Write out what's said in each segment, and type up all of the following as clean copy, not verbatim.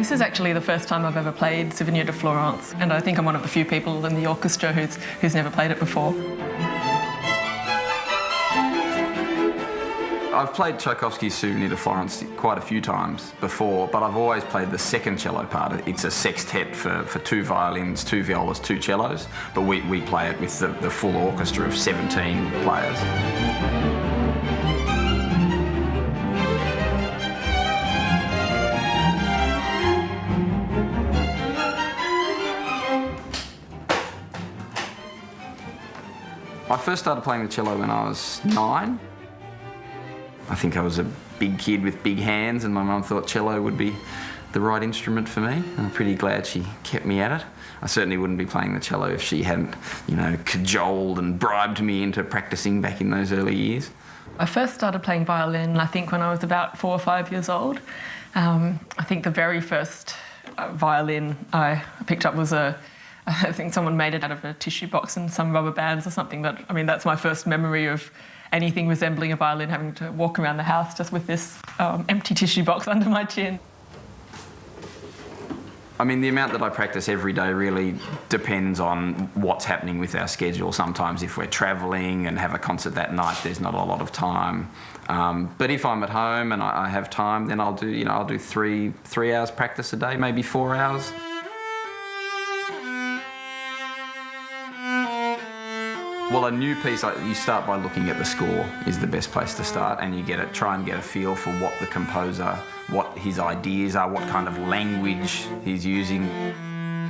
This is actually the first time I've ever played Souvenir de Florence, and I think I'm one of the few people in the orchestra who's never played it before. I've played Tchaikovsky's Souvenir de Florence quite a few times before, but I've always played the second cello part. It's a sextet for 2 violins, 2 violas, 2 cellos, but we play it with the full orchestra of 17 players. I first started playing the cello when I was 9. I think I was a big kid with big hands, and my mum thought cello would be the right instrument for me. I'm pretty glad she kept me at it. I certainly wouldn't be playing the cello if she hadn't, cajoled and bribed me into practicing back in those early years. I first started playing violin, I think, when I was about 4 or 5 years old. I think the very first violin I picked up was I think someone made it out of a tissue box and some rubber bands or something. That's my first memory of anything resembling a violin, having to walk around the house just with this empty tissue box under my chin. The amount that I practice every day really depends on what's happening with our schedule. Sometimes if we're travelling and have a concert that night, there's not a lot of time. But if I'm at home and I have time, then I'll do 3 hours practice a day, maybe 4 hours. Well, a new piece, you start by looking at the score is the best place to start, and you try and get a feel for what the composer, what his ideas are, what kind of language he's using.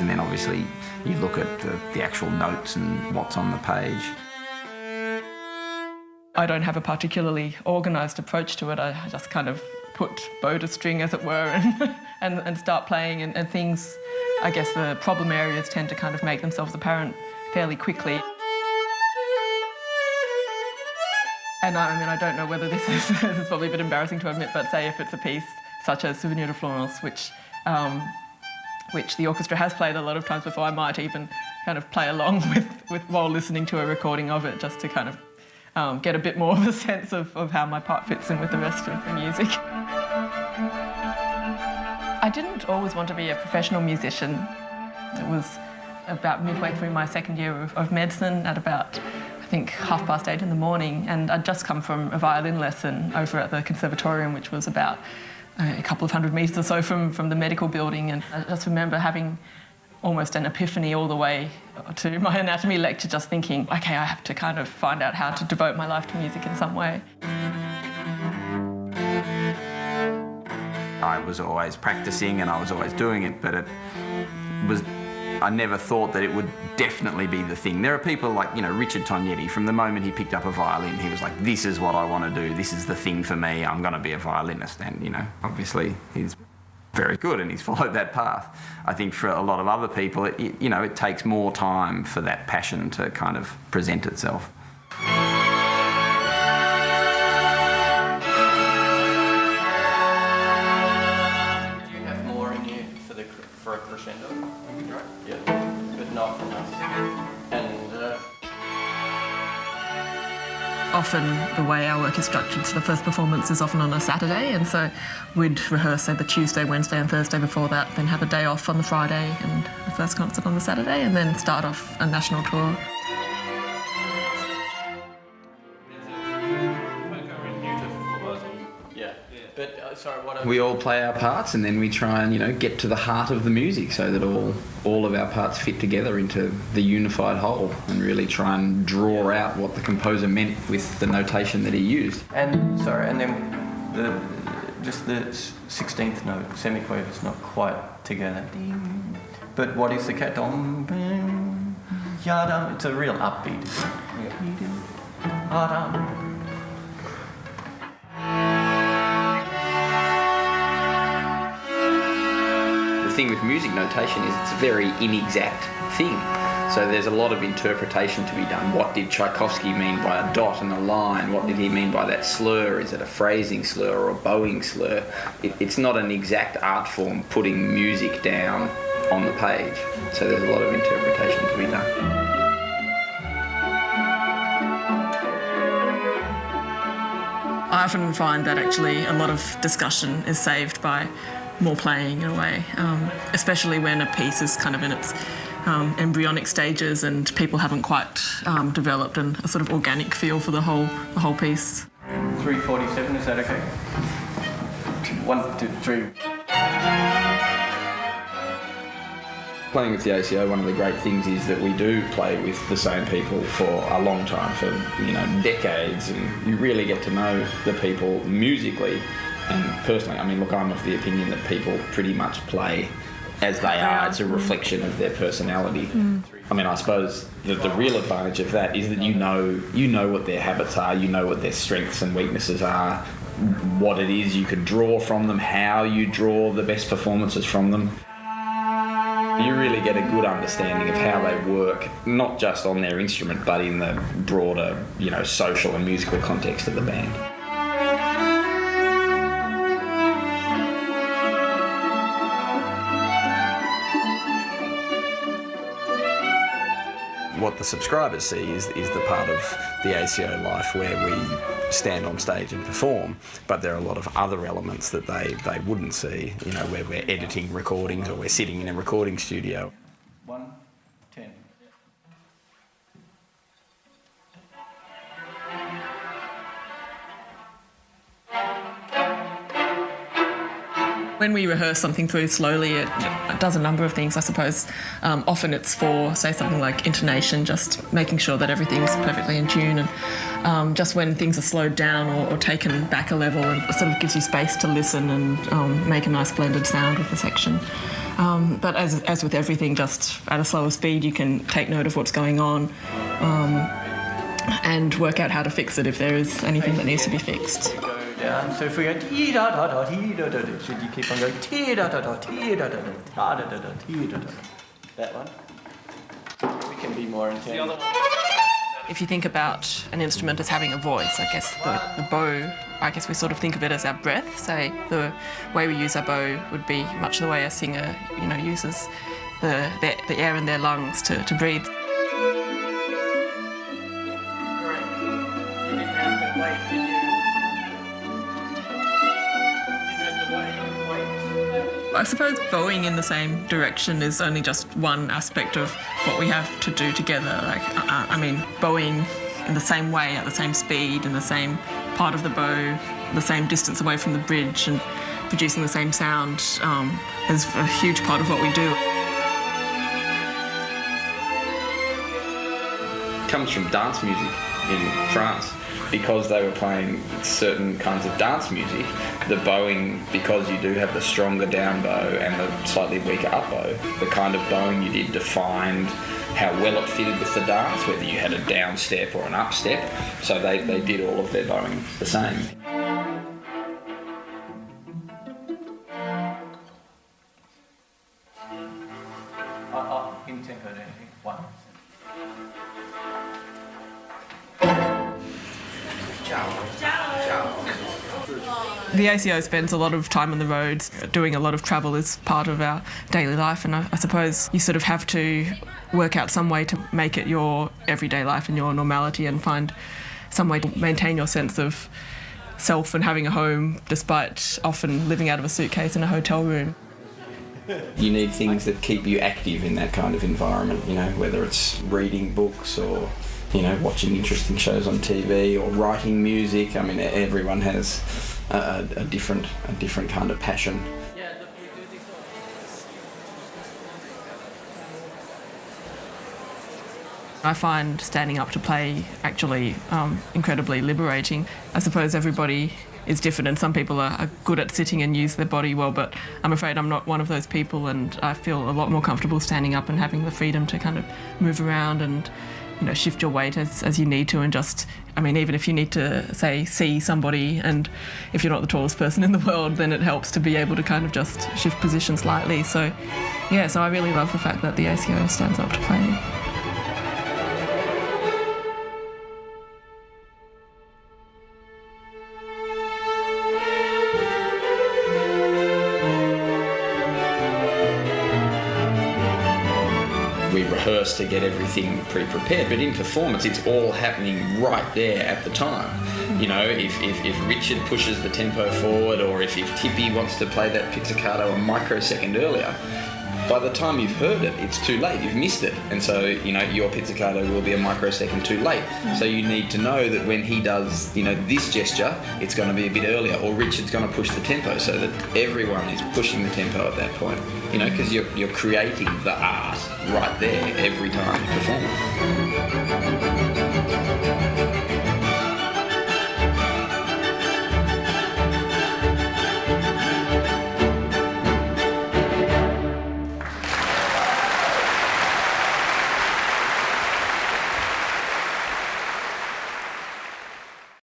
And then obviously you look at the actual notes and what's on the page. I don't have a particularly organised approach to it. I just kind of put bow to string, as it were, and start playing, and things, I guess the problem areas tend to kind of make themselves apparent fairly quickly. And I don't know whether this is probably a bit embarrassing to admit, but say if it's a piece such as Souvenir de Florence, which the orchestra has played a lot of times before, I might even kind of play along with while listening to a recording of it, just to kind of get a bit more of a sense of how my part fits in with the rest of the music. I didn't always want to be a professional musician. It was about midway through my second year of medicine at about, I think, 8:30 in the morning, and I'd just come from a violin lesson over at the conservatorium, which was about a couple of 100 metres or so from the medical building, and I just remember having almost an epiphany all the way to my anatomy lecture, just thinking, okay, I have to kind of find out how to devote my life to music in some way. I was always practicing and I was always doing it, but I never thought that it would definitely be the thing. There are people like, Richard Tognetti, from the moment he picked up a violin, he was like, this is what I want to do, this is the thing for me, I'm going to be a violinist. And, obviously he's very good and he's followed that path. I think for a lot of other people, it takes more time for that passion to kind of present itself. For a crescendo, right? Yeah, but not enough. And often the way our work is structured, so the first performance is often on a Saturday, and so we'd rehearse, say, the Tuesday, Wednesday and Thursday before that, then have a day off on the Friday and the first concert on the Saturday, and then start off a national tour. We all play our parts, and then we try and get to the heart of the music, so that all of our parts fit together into the unified whole, and really try and draw out what the composer meant with the notation that he used. And then just the 16th note, semiquaver, is not quite together. But what is the cat? It's a real upbeat. The thing with music notation is it's a very inexact thing. So there's a lot of interpretation to be done. What did Tchaikovsky mean by a dot and a line? What did he mean by that slur? Is it a phrasing slur or a bowing slur? It's not an exact art form putting music down on the page. So there's a lot of interpretation to be done. I often find that actually a lot of discussion is saved by more playing in a way, especially when a piece is kind of in its embryonic stages and people haven't quite developed a sort of organic feel for the whole piece. 347, is that okay? 1, 2, 3. Playing with the ACO, one of the great things is that we do play with the same people for a long time, for decades, and you really get to know the people musically. And personally, I mean, look, I'm of the opinion that people pretty much play as they are. It's a reflection of their personality. I mean, I suppose the real advantage of that is that you know what their habits are, you know what their strengths and weaknesses are, what it is you can draw from them, how you draw the best performances from them. You really get a good understanding of how they work, not just on their instrument, but in the broader, social and musical context of the band. What the subscribers see is the part of the ACO life where we stand on stage and perform, but there are a lot of other elements that they wouldn't see, where we're editing recordings or we're sitting in a recording studio. 1, 10. When we rehearse something through slowly, it does a number of things, I suppose. Often it's for, say, something like intonation, just making sure that everything's perfectly in tune, and just when things are slowed down or taken back a level, it sort of gives you space to listen and make a nice blended sound with the section. But as with everything, just at a slower speed, you can take note of what's going on and work out how to fix it if there is anything that needs to be fixed. Down. So if we go tee da da da tee da da da, should you keep on going tee da da da tee da da da da da da tee da da? That one. We can be more intense. If you think about an instrument as having a voice, I guess the bow, I guess we sort of think of it as our breath. So the way we use our bow would be much the way a singer, uses the air in their lungs to breathe. I suppose bowing in the same direction is only just one aspect of what we have to do together. Bowing in the same way, at the same speed, in the same part of the bow, the same distance away from the bridge, and producing the same sound is a huge part of what we do. It comes from dance music in France. Because they were playing certain kinds of dance music, the bowing, because you do have the stronger down bow and the slightly weaker up bow, the kind of bowing you did defined how well it fitted with the dance, whether you had a down step or an up step. So they did all of their bowing the same. In tempo, anything. 1. The ACO spends a lot of time on the roads. Doing a lot of travel is part of our daily life, and I suppose you sort of have to work out some way to make it your everyday life and your normality, and find some way to maintain your sense of self and having a home, despite often living out of a suitcase in a hotel room. You need things that keep you active in that kind of environment, whether it's reading books or watching interesting shows on TV or writing music. I mean, everyone has a different kind of passion. I find standing up to play actually incredibly liberating. I suppose everybody is different, and some people are good at sitting and use their body well, but I'm afraid I'm not one of those people, and I feel a lot more comfortable standing up and having the freedom to kind of move around and shift your weight as you need to, and even if you need to, say, see somebody, and if you're not the tallest person in the world, then it helps to be able to kind of just shift position slightly. So I really love the fact that the ACO stands up to play. we rehearse to get everything pre-prepared, but in performance it's all happening right there at the time. You know, if Richard pushes the tempo forward, or if Tippy wants to play that pizzicato a microsecond earlier, by the time you've heard it, it's too late, you've missed it. And so, you know, your pizzicato will be a microsecond too late. So you need to know that when he does, you know, this gesture, it's going to be a bit earlier, or Richard's going to push the tempo, so that everyone is pushing the tempo at that point. You know, because you're creating the art right there every time you perform.